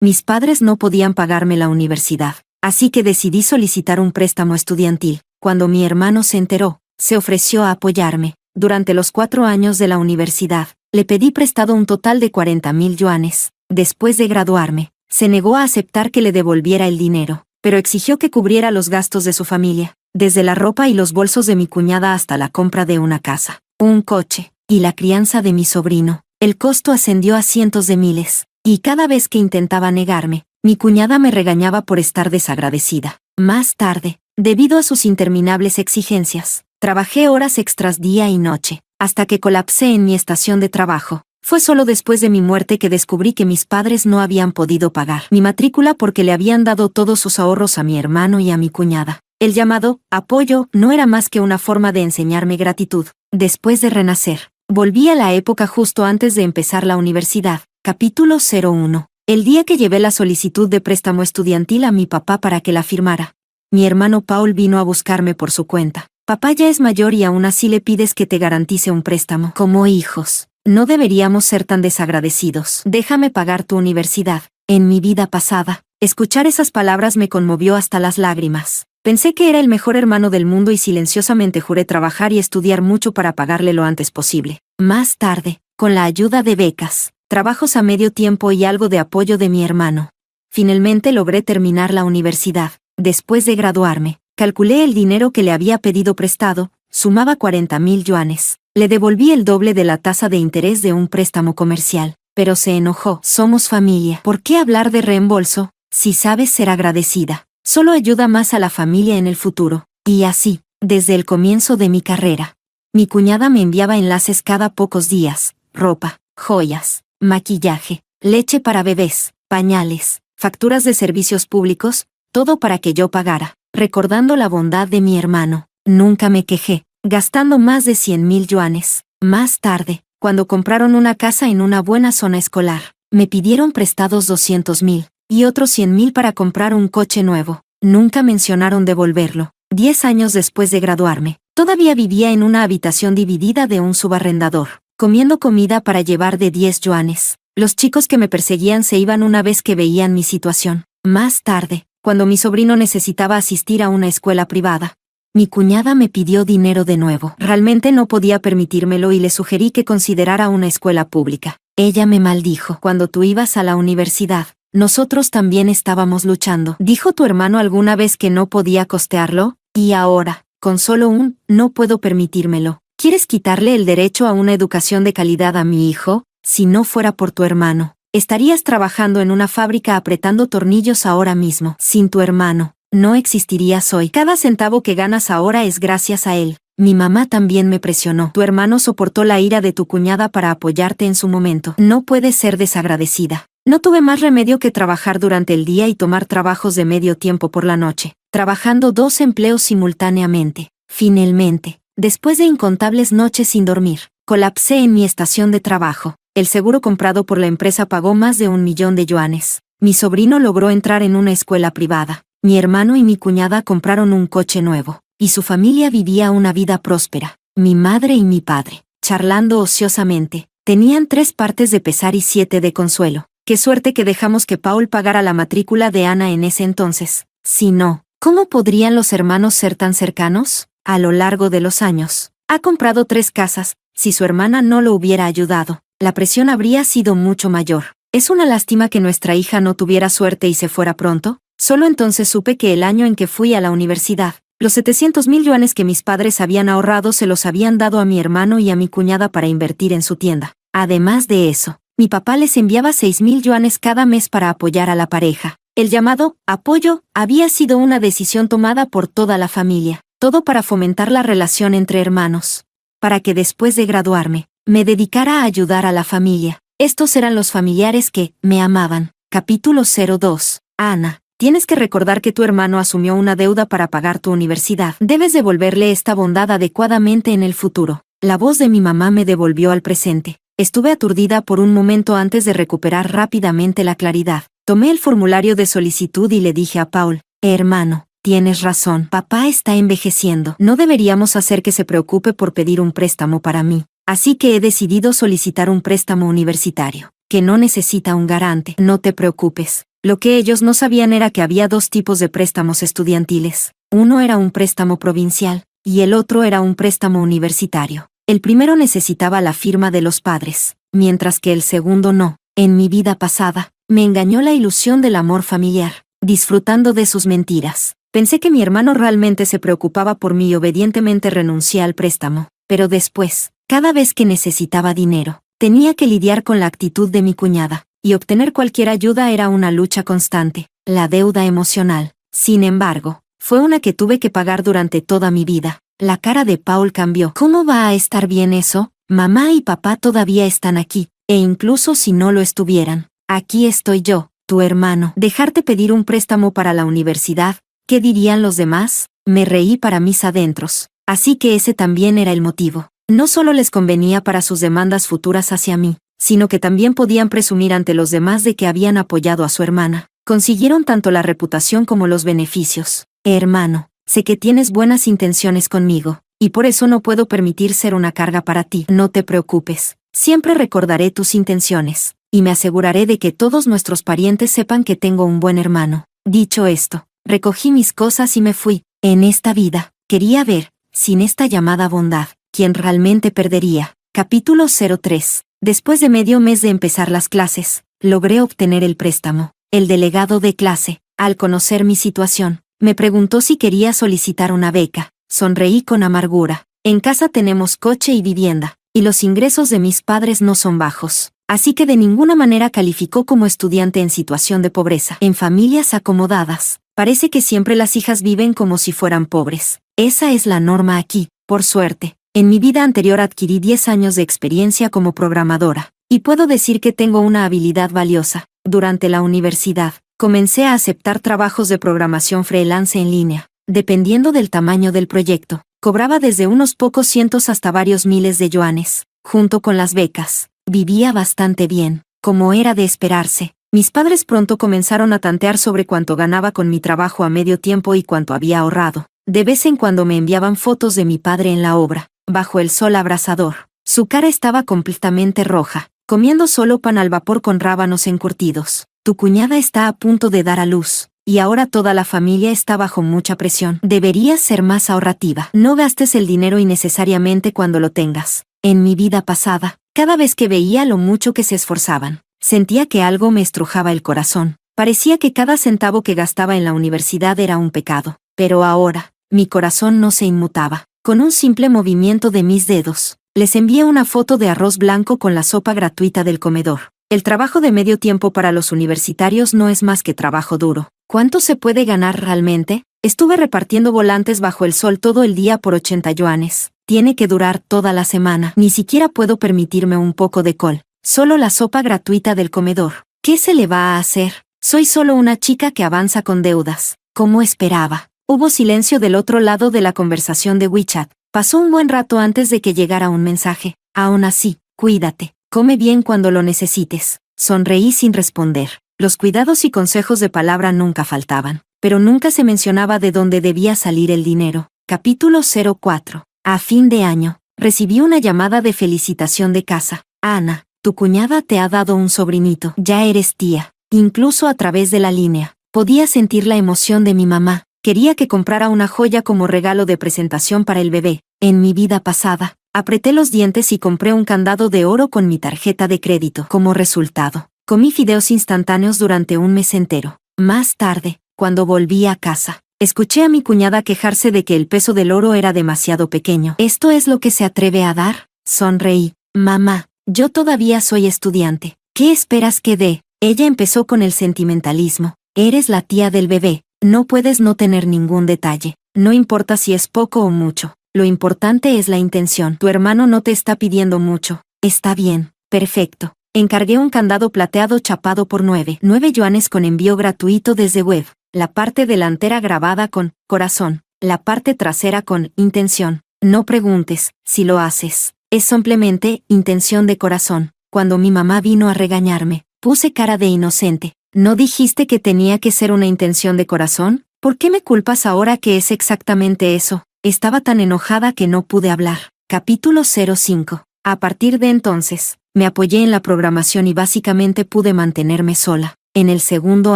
Mis padres no podían pagarme la universidad, así que decidí solicitar un préstamo estudiantil. Cuando mi hermano se enteró, se ofreció a apoyarme. Durante los 4 años de la universidad, le pedí prestado un total de 40,000 yuanes. Después de graduarme, se negó a aceptar que le devolviera el dinero, pero exigió que cubriera los gastos de su familia, desde la ropa y los bolsos de mi cuñada hasta la compra de una casa, un coche, y la crianza de mi sobrino. El costo ascendió a cientos de miles, y cada vez que intentaba negarme, mi cuñada me regañaba por estar desagradecida. Más tarde, debido a sus interminables exigencias, trabajé horas extras día y noche, hasta que colapsé en mi estación de trabajo. Fue solo después de mi muerte que descubrí que mis padres no habían podido pagar mi matrícula porque le habían dado todos sus ahorros a mi hermano y a mi cuñada. El llamado apoyo no era más que una forma de enseñarme gratitud. Después de renacer, volví a la época justo antes de empezar la universidad. Capítulo 01. El día que llevé la solicitud de préstamo estudiantil a mi papá para que la firmara. Mi hermano Paul vino a buscarme por su cuenta. Papá ya es mayor y aún así le pides que te garantice un préstamo. Como hijos, no deberíamos ser tan desagradecidos. Déjame pagar tu universidad. En mi vida pasada, escuchar esas palabras me conmovió hasta las lágrimas. Pensé que era el mejor hermano del mundo y silenciosamente juré trabajar y estudiar mucho para pagarle lo antes posible. Más tarde, con la ayuda de becas, trabajos a medio tiempo y algo de apoyo de mi hermano, finalmente logré terminar la universidad. Después de graduarme, calculé el dinero que le había pedido prestado, sumaba 40,000 yuanes. Le devolví el doble de la tasa de interés de un préstamo comercial, pero se enojó. Somos familia. ¿Por qué hablar de reembolso? Si sabes ser agradecida, solo ayuda más a la familia en el futuro. Y así, desde el comienzo de mi carrera, mi cuñada me enviaba enlaces cada pocos días, ropa, joyas, maquillaje, leche para bebés, pañales, facturas de servicios públicos, todo para que yo pagara. Recordando la bondad de mi hermano, nunca me quejé, gastando más de 100,000 yuanes. Más tarde, cuando compraron una casa en una buena zona escolar, me pidieron prestados 200,000 y otros 100,000 para comprar un coche nuevo. Nunca mencionaron devolverlo. 10 años después de graduarme, todavía vivía en una habitación dividida de un subarrendador, comiendo comida para llevar de 10 yuanes. Los chicos que me perseguían se iban una vez que veían mi situación. Más tarde, cuando mi sobrino necesitaba asistir a una escuela privada, mi cuñada me pidió dinero de nuevo. Realmente no podía permitírmelo y le sugerí que considerara una escuela pública. Ella me maldijo. Cuando tú ibas a la universidad, nosotros también estábamos luchando. ¿Dijo tu hermano alguna vez que no podía costearlo? Y ahora, con solo no puedo permitírmelo. ¿Quieres quitarle el derecho a una educación de calidad a mi hijo? Si no fuera por tu hermano, estarías trabajando en una fábrica apretando tornillos ahora mismo. Sin tu hermano, no existirías hoy. Cada centavo que ganas ahora es gracias a él. Mi mamá también me presionó. Tu hermano soportó la ira de tu cuñada para apoyarte en su momento. No puedes ser desagradecida. No tuve más remedio que trabajar durante el día y tomar trabajos de medio tiempo por la noche, trabajando 2 empleos simultáneamente. Finalmente, después de incontables noches sin dormir, colapsé en mi estación de trabajo. El seguro comprado por la empresa pagó más de 1,000,000 de yuanes. Mi sobrino logró entrar en una escuela privada. Mi hermano y mi cuñada compraron un coche nuevo, y su familia vivía una vida próspera. Mi madre y mi padre, charlando ociosamente, tenían 3 partes de pesar y 7 de consuelo. Qué suerte que dejamos que Paul pagara la matrícula de Ana en ese entonces. Si no, ¿cómo podrían los hermanos ser tan cercanos? A lo largo de los años, ha comprado 3 casas. Si su hermana no lo hubiera ayudado, la presión habría sido mucho mayor. Es una lástima que nuestra hija no tuviera suerte y se fuera pronto. Solo entonces supe que el año en que fui a la universidad, los 700,000 yuanes que mis padres habían ahorrado se los habían dado a mi hermano y a mi cuñada para invertir en su tienda. Además de eso, mi papá les enviaba 6,000 yuanes cada mes para apoyar a la pareja. El llamado apoyo había sido una decisión tomada por toda la familia, todo para fomentar la relación entre hermanos. Para que después de graduarme, me dedicara a ayudar a la familia. Estos eran los familiares que me amaban. Capítulo 02. Ana, tienes que recordar que tu hermano asumió una deuda para pagar tu universidad. Debes devolverle esta bondad adecuadamente en el futuro. La voz de mi mamá me devolvió al presente. Estuve aturdida por un momento antes de recuperar rápidamente la claridad. Tomé el formulario de solicitud y le dije a Paul, hermano, tienes razón, papá está envejeciendo. No deberíamos hacer que se preocupe por pedir un préstamo para mí. Así que he decidido solicitar un préstamo universitario, que no necesita un garante. No te preocupes, Lo que ellos no sabían era que había dos tipos de préstamos estudiantiles. Uno era un préstamo provincial, y el otro era un préstamo universitario. El primero necesitaba la firma de los padres, mientras que el segundo no. En mi vida pasada, me engañó la ilusión del amor familiar, disfrutando de sus mentiras. Pensé que mi hermano realmente se preocupaba por mí y obedientemente renuncié al préstamo, pero después, cada vez que necesitaba dinero, tenía que lidiar con la actitud de mi cuñada, y obtener cualquier ayuda era una lucha constante. La deuda emocional, sin embargo, fue una que tuve que pagar durante toda mi vida. La cara de Paul cambió. ¿Cómo va a estar bien eso? Mamá y papá todavía están aquí, e incluso si no lo estuvieran, aquí estoy yo, tu hermano. Dejarte pedir un préstamo para la universidad, ¿qué dirían los demás? Me reí para mis adentros. Así que ese también era el motivo. No solo les convenía para sus demandas futuras hacia mí, sino que también podían presumir ante los demás de que habían apoyado a su hermana. Consiguieron tanto la reputación como los beneficios. Hermano, sé que tienes buenas intenciones conmigo, y por eso no puedo permitir ser una carga para ti. No te preocupes, siempre recordaré tus intenciones, y me aseguraré de que todos nuestros parientes sepan que tengo un buen hermano. Dicho esto, recogí mis cosas y me fui. En esta vida, quería ver, sin esta llamada bondad, quién realmente perdería. Capítulo 03. Después de medio mes de empezar las clases, logré obtener el préstamo. El delegado de clase, al conocer mi situación, me preguntó si quería solicitar una beca. Sonreí con amargura. En casa tenemos coche y vivienda, y los ingresos de mis padres no son bajos, así que de ninguna manera calificó como estudiante en situación de pobreza. En familias acomodadas, parece que siempre las hijas viven como si fueran pobres. Esa es la norma aquí, por suerte. En mi vida anterior adquirí 10 años de experiencia como programadora, y puedo decir que tengo una habilidad valiosa. Durante la universidad, comencé a aceptar trabajos de programación freelance en línea. Dependiendo del tamaño del proyecto, cobraba desde unos pocos cientos hasta varios miles de yuanes. Junto con las becas, vivía bastante bien, como era de esperarse. Mis padres pronto comenzaron a tantear sobre cuánto ganaba con mi trabajo a medio tiempo y cuánto había ahorrado. De vez en cuando me enviaban fotos de mi padre en la obra, bajo el sol abrasador. Su cara estaba completamente roja, comiendo solo pan al vapor con rábanos encurtidos. Tu cuñada está a punto de dar a luz, y ahora toda la familia está bajo mucha presión. Deberías ser más ahorrativa. No gastes el dinero innecesariamente cuando lo tengas. En mi vida pasada, cada vez que veía lo mucho que se esforzaban, sentía que algo me estrujaba el corazón. Parecía que cada centavo que gastaba en la universidad era un pecado. Pero ahora, mi corazón no se inmutaba. Con un simple movimiento de mis dedos, les envié una foto de arroz blanco con la sopa gratuita del comedor. El trabajo de medio tiempo para los universitarios no es más que trabajo duro. ¿Cuánto se puede ganar realmente? Estuve repartiendo volantes bajo el sol todo el día por 80 yuanes. Tiene que durar toda la semana. Ni siquiera puedo permitirme un poco de col. Solo la sopa gratuita del comedor. ¿Qué se le va a hacer? Soy solo una chica que avanza con deudas. Como esperaba. Hubo silencio del otro lado de la conversación de WeChat. Pasó un buen rato antes de que llegara un mensaje. Aún así, cuídate. Come bien cuando lo necesites. Sonreí sin responder. Los cuidados y consejos de palabra nunca faltaban, pero nunca se mencionaba de dónde debía salir el dinero. Capítulo 04. A fin de año, recibí una llamada de felicitación de casa. Ana, tu cuñada te ha dado un sobrinito. Ya eres tía. Incluso a través de la línea, podía sentir la emoción de mi mamá. Quería que comprara una joya como regalo de presentación para el bebé. En mi vida pasada, apreté los dientes y compré un candado de oro con mi tarjeta de crédito. Como resultado, comí fideos instantáneos durante un mes entero. Más tarde, cuando volví a casa, escuché a mi cuñada quejarse de que el peso del oro era demasiado pequeño. ¿Esto es lo que se atreve a dar? Sonreí. Mamá, yo todavía soy estudiante. ¿Qué esperas que dé? Ella empezó con el sentimentalismo. Eres la tía del bebé. No puedes no tener ningún detalle. No importa si es poco o mucho. Lo importante es la intención. Tu hermano no te está pidiendo mucho. Está bien. Perfecto. Encargué un candado plateado chapado por 9 yuanes con envío gratuito desde web. La parte delantera grabada con corazón. La parte trasera con intención. No preguntes si lo haces. Es simplemente intención de corazón. Cuando mi mamá vino a regañarme, puse cara de inocente. ¿No dijiste que tenía que ser una intención de corazón? ¿Por qué me culpas ahora que es exactamente eso? Estaba tan enojada que no pude hablar. Capítulo 05. A partir de entonces, me apoyé en la programación y básicamente pude mantenerme sola. En el segundo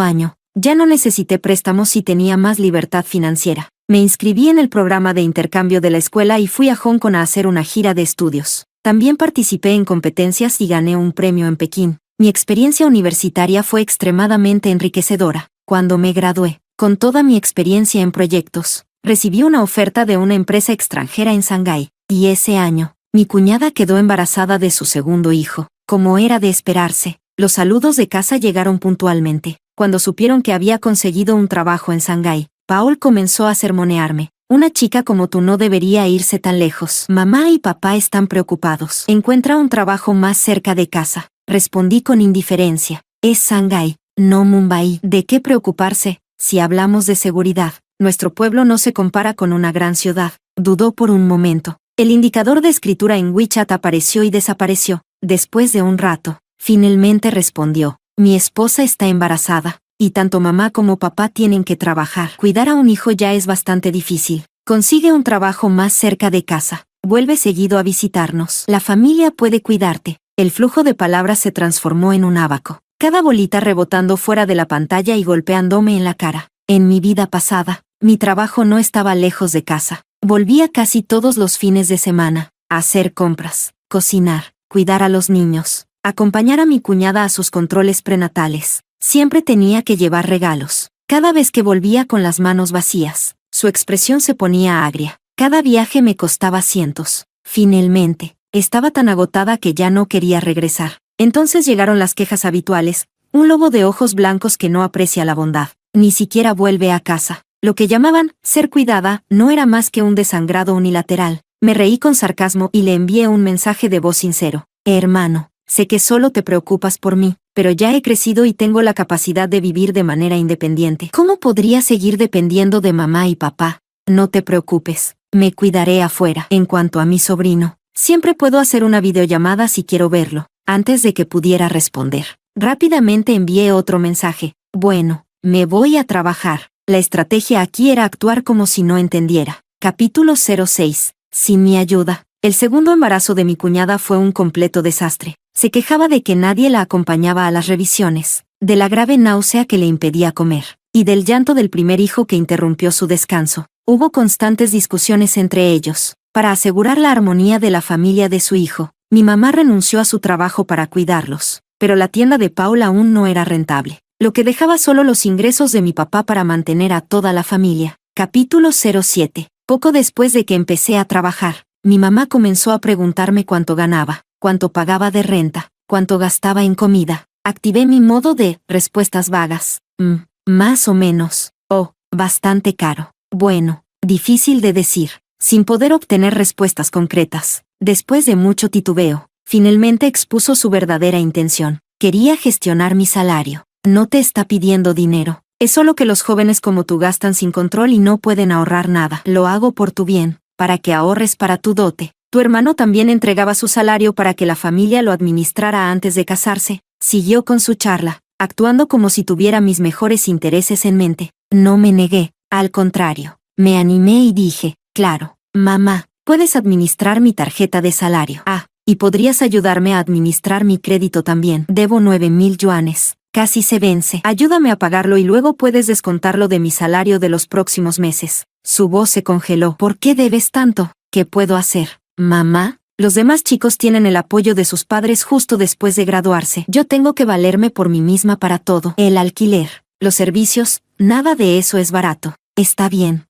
año, ya no necesité préstamos y tenía más libertad financiera. Me inscribí en el programa de intercambio de la escuela y fui a Hong Kong a hacer una gira de estudios. También participé en competencias y gané un premio en Pekín. Mi experiencia universitaria fue extremadamente enriquecedora. Cuando me gradué, con toda mi experiencia en proyectos, recibí una oferta de una empresa extranjera en Shanghái. Y ese año, mi cuñada quedó embarazada de su segundo hijo. Como era de esperarse, los saludos de casa llegaron puntualmente. Cuando supieron que había conseguido un trabajo en Shanghái, Paul comenzó a sermonearme. Una chica como tú no debería irse tan lejos. Mamá y papá están preocupados. Encuentra un trabajo más cerca de casa. Respondí con indiferencia. Es Shanghái, no Mumbai. ¿De qué preocuparse? Si hablamos de seguridad, nuestro pueblo no se compara con una gran ciudad. Dudó por un momento. El indicador de escritura en WeChat apareció y desapareció. Después de un rato, finalmente respondió. Mi esposa está embarazada, y tanto mamá como papá tienen que trabajar. Cuidar a un hijo ya es bastante difícil. Consigue un trabajo más cerca de casa. Vuelve seguido a visitarnos. La familia puede cuidarte. El flujo de palabras se transformó en un ábaco. Cada bolita rebotando fuera de la pantalla y golpeándome en la cara. En mi vida pasada, mi trabajo no estaba lejos de casa. Volvía casi todos los fines de semana, a hacer compras, cocinar, cuidar a los niños, acompañar a mi cuñada a sus controles prenatales. Siempre tenía que llevar regalos. Cada vez que volvía con las manos vacías, su expresión se ponía agria. Cada viaje me costaba cientos. Finalmente, estaba tan agotada que ya no quería regresar. Entonces llegaron las quejas habituales. Un lobo de ojos blancos que no aprecia la bondad, ni siquiera vuelve a casa. Lo que llamaban ser cuidada no era más que un desangrado unilateral. Me reí con sarcasmo y le envié un mensaje de voz sincero. Hermano, sé que solo te preocupas por mí, pero ya he crecido y tengo la capacidad de vivir de manera independiente. ¿Cómo podría seguir dependiendo de mamá y papá? No te preocupes, me cuidaré afuera. En cuanto a mi sobrino, siempre puedo hacer una videollamada si quiero verlo. Antes de que pudiera responder, rápidamente envié otro mensaje. Bueno, me voy a trabajar. La estrategia aquí era actuar como si no entendiera. Capítulo 06. Sin mi ayuda. El segundo embarazo de mi cuñada fue un completo desastre. Se quejaba de que nadie la acompañaba a las revisiones, de la grave náusea que le impedía comer, y del llanto del primer hijo que interrumpió su descanso. Hubo constantes discusiones entre ellos. Para asegurar la armonía de la familia de su hijo, mi mamá renunció a su trabajo para cuidarlos, pero la tienda de Paul aún no era rentable, lo que dejaba solo los ingresos de mi papá para mantener a toda la familia. Capítulo 07. Poco después de que empecé a trabajar, mi mamá comenzó a preguntarme cuánto ganaba, cuánto pagaba de renta, cuánto gastaba en comida. Activé mi modo de respuestas vagas. Más o menos. Bastante caro. Bueno, difícil de decir, sin poder obtener respuestas concretas. Después de mucho titubeo, finalmente expuso su verdadera intención. Quería gestionar mi salario. No te está pidiendo dinero. Es solo que los jóvenes como tú gastan sin control y no pueden ahorrar nada. Lo hago por tu bien, para que ahorres para tu dote. Tu hermano también entregaba su salario para que la familia lo administrara antes de casarse. Siguió con su charla, actuando como si tuviera mis mejores intereses en mente. No me negué, al contrario, me animé y dije, claro, mamá, puedes administrar mi tarjeta de salario. Y podrías ayudarme a administrar mi crédito también. Debo 9,000 yuanes. Casi se vence. Ayúdame a pagarlo y luego puedes descontarlo de mi salario de los próximos meses. Su voz se congeló. ¿Por qué debes tanto? ¿Qué puedo hacer? Mamá, los demás chicos tienen el apoyo de sus padres justo después de graduarse. Yo tengo que valerme por mí misma para todo. El alquiler, los servicios, nada de eso es barato. Está bien,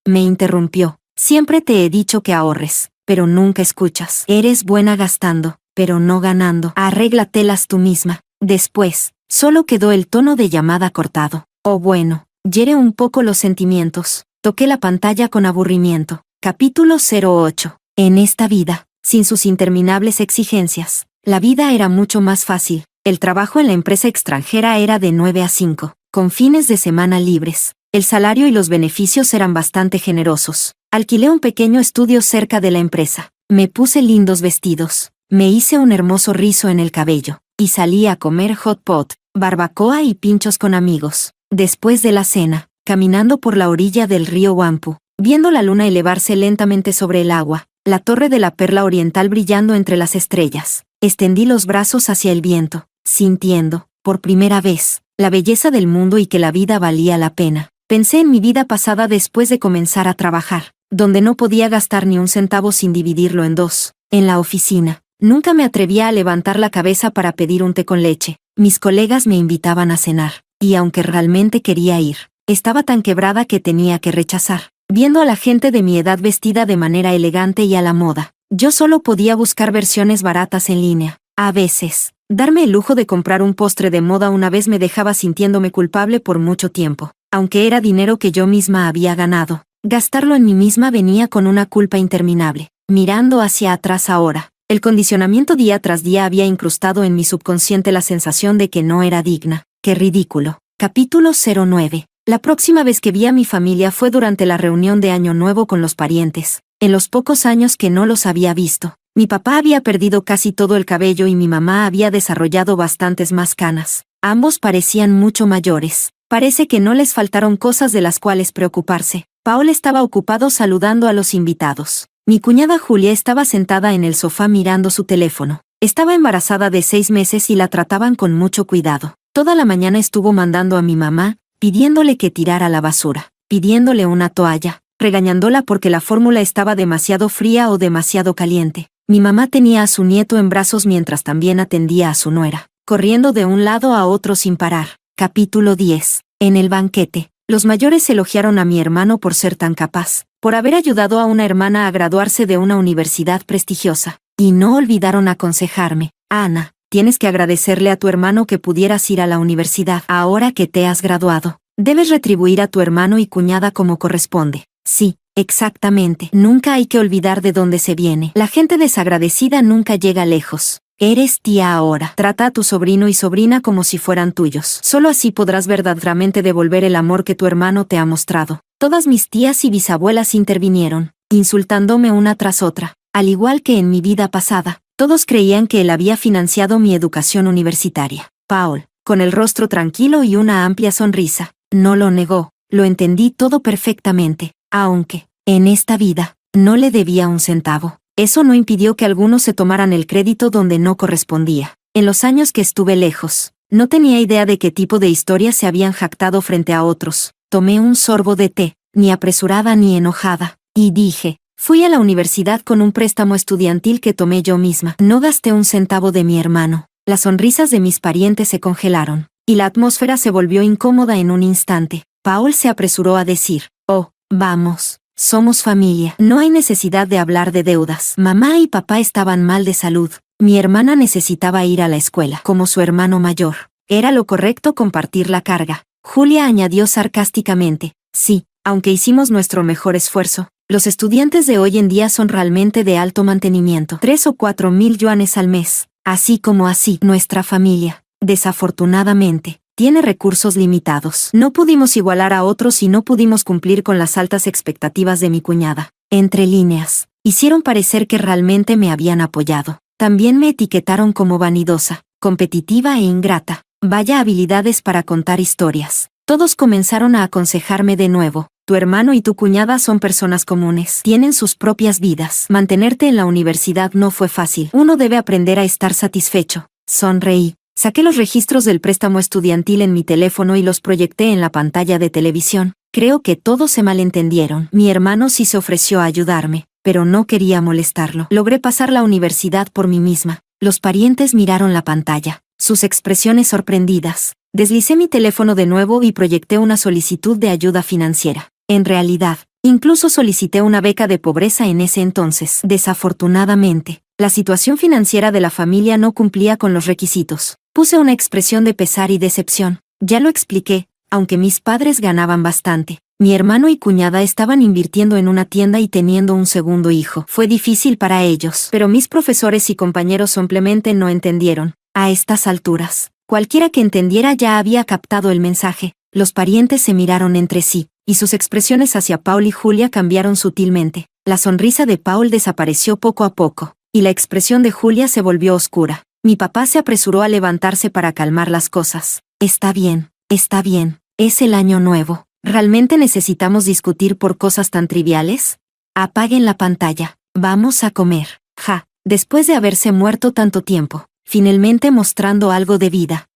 me interrumpió. Siempre te he dicho que ahorres, pero nunca escuchas. Eres buena gastando, pero no ganando. Arréglatelas tú misma. Después, solo quedó el tono de llamada cortado. Bueno, hiere un poco los sentimientos. Toqué la pantalla con aburrimiento. Capítulo 08. En esta vida, sin sus interminables exigencias, la vida era mucho más fácil. El trabajo en la empresa extranjera era de 9 a 5, con fines de semana libres. El salario y los beneficios eran bastante generosos. Alquilé un pequeño estudio cerca de la empresa. Me puse lindos vestidos. Me hice un hermoso rizo en el cabello. Y salí a comer hot pot, barbacoa y pinchos con amigos. Después de la cena, caminando por la orilla del río Wampu, viendo la luna elevarse lentamente sobre el agua, la torre de la perla oriental brillando entre las estrellas, extendí los brazos hacia el viento, sintiendo, por primera vez, la belleza del mundo y que la vida valía la pena. Pensé en mi vida pasada después de comenzar a trabajar, donde no podía gastar ni un centavo sin dividirlo en dos. En la oficina, nunca me atrevía a levantar la cabeza para pedir un té con leche. Mis colegas me invitaban a cenar, y aunque realmente quería ir, estaba tan quebrada que tenía que rechazar. Viendo a la gente de mi edad vestida de manera elegante y a la moda, yo solo podía buscar versiones baratas en línea. A veces, darme el lujo de comprar un postre de moda una vez me dejaba sintiéndome culpable por mucho tiempo. Aunque era dinero que yo misma había ganado, gastarlo en mí misma venía con una culpa interminable. Mirando hacia atrás ahora, el condicionamiento día tras día había incrustado en mi subconsciente la sensación de que no era digna. ¡Qué ridículo! Capítulo 09. La próxima vez que vi a mi familia fue durante la reunión de Año Nuevo con los parientes. En los pocos años que no los había visto, mi papá había perdido casi todo el cabello y mi mamá había desarrollado bastantes más canas. Ambos parecían mucho mayores. Parece que no les faltaron cosas de las cuales preocuparse. Paul estaba ocupado saludando a los invitados. Mi cuñada Julia estaba sentada en el sofá mirando su teléfono. Estaba embarazada de 6 meses y la trataban con mucho cuidado. Toda la mañana estuvo mandando a mi mamá, pidiéndole que tirara la basura, pidiéndole una toalla, regañándola porque la fórmula estaba demasiado fría o demasiado caliente. Mi mamá tenía a su nieto en brazos mientras también atendía a su nuera, corriendo de un lado a otro sin parar. Capítulo 10. En el banquete, los mayores elogiaron a mi hermano por ser tan capaz, por haber ayudado a una hermana a graduarse de una universidad prestigiosa, y no olvidaron aconsejarme: Ana, tienes que agradecerle a tu hermano que pudieras ir a la universidad ahora que te has graduado. Debes retribuir a tu hermano y cuñada como corresponde. Sí, exactamente. Nunca hay que olvidar de dónde se viene. La gente desagradecida nunca llega lejos. Eres tía ahora. Trata a tu sobrino y sobrina como si fueran tuyos. Solo así podrás verdaderamente devolver el amor que tu hermano te ha mostrado. Todas mis tías y bisabuelas intervinieron, insultándome una tras otra. Al igual que en mi vida pasada, todos creían que él había financiado mi educación universitaria. Paul, con el rostro tranquilo y una amplia sonrisa, no lo negó. Lo entendí todo perfectamente, aunque, en esta vida, no le debía un centavo. Eso no impidió que algunos se tomaran el crédito donde no correspondía. En los años que estuve lejos, no tenía idea de qué tipo de historias se habían jactado frente a otros. Tomé un sorbo de té, ni apresurada ni enojada, y dije: fui a la universidad con un préstamo estudiantil que tomé yo misma. No gasté un centavo de mi hermano. Las sonrisas de mis parientes se congelaron, y la atmósfera se volvió incómoda en un instante. Paul se apresuró a decir: oh, vamos. Somos familia. No hay necesidad de hablar de deudas. Mamá y papá estaban mal de salud. Mi hermana necesitaba ir a la escuela, como su hermano mayor. Era lo correcto compartir la carga. Julia añadió sarcásticamente: sí, aunque hicimos nuestro mejor esfuerzo, los estudiantes de hoy en día son realmente de alto mantenimiento. 3 o 4 mil yuanes al mes. Así como así, nuestra familia, desafortunadamente, tiene recursos limitados. No pudimos igualar a otros y no pudimos cumplir con las altas expectativas de mi cuñada. Entre líneas, hicieron parecer que realmente me habían apoyado. También me etiquetaron como vanidosa, competitiva e ingrata. Vaya habilidades para contar historias. Todos comenzaron a aconsejarme de nuevo: tu hermano y tu cuñada son personas comunes. Tienen sus propias vidas. Mantenerte en la universidad no fue fácil. Uno debe aprender a estar satisfecho. Sonreí. Saqué los registros del préstamo estudiantil en mi teléfono y los proyecté en la pantalla de televisión. Creo que todos se malentendieron. Mi hermano sí se ofreció a ayudarme, pero no quería molestarlo. Logré pasar la universidad por mí misma. Los parientes miraron la pantalla, sus expresiones sorprendidas. Deslicé mi teléfono de nuevo y proyecté una solicitud de ayuda financiera. En realidad, incluso solicité una beca de pobreza en ese entonces. Desafortunadamente, la situación financiera de la familia no cumplía con los requisitos. Puse una expresión de pesar y decepción. Ya lo expliqué, aunque mis padres ganaban bastante. Mi hermano y cuñada estaban invirtiendo en una tienda y teniendo un segundo hijo. Fue difícil para ellos, pero mis profesores y compañeros simplemente no entendieron. A estas alturas, cualquiera que entendiera ya había captado el mensaje. Los parientes se miraron entre sí, y sus expresiones hacia Paul y Julia cambiaron sutilmente. La sonrisa de Paul desapareció poco a poco, y la expresión de Julia se volvió oscura. Mi papá se apresuró a levantarse para calmar las cosas. Está bien, es el año nuevo. ¿Realmente necesitamos discutir por cosas tan triviales? Apaguen la pantalla. Vamos a comer. Ja, después de haberse muerto tanto tiempo, finalmente mostrando algo de vida.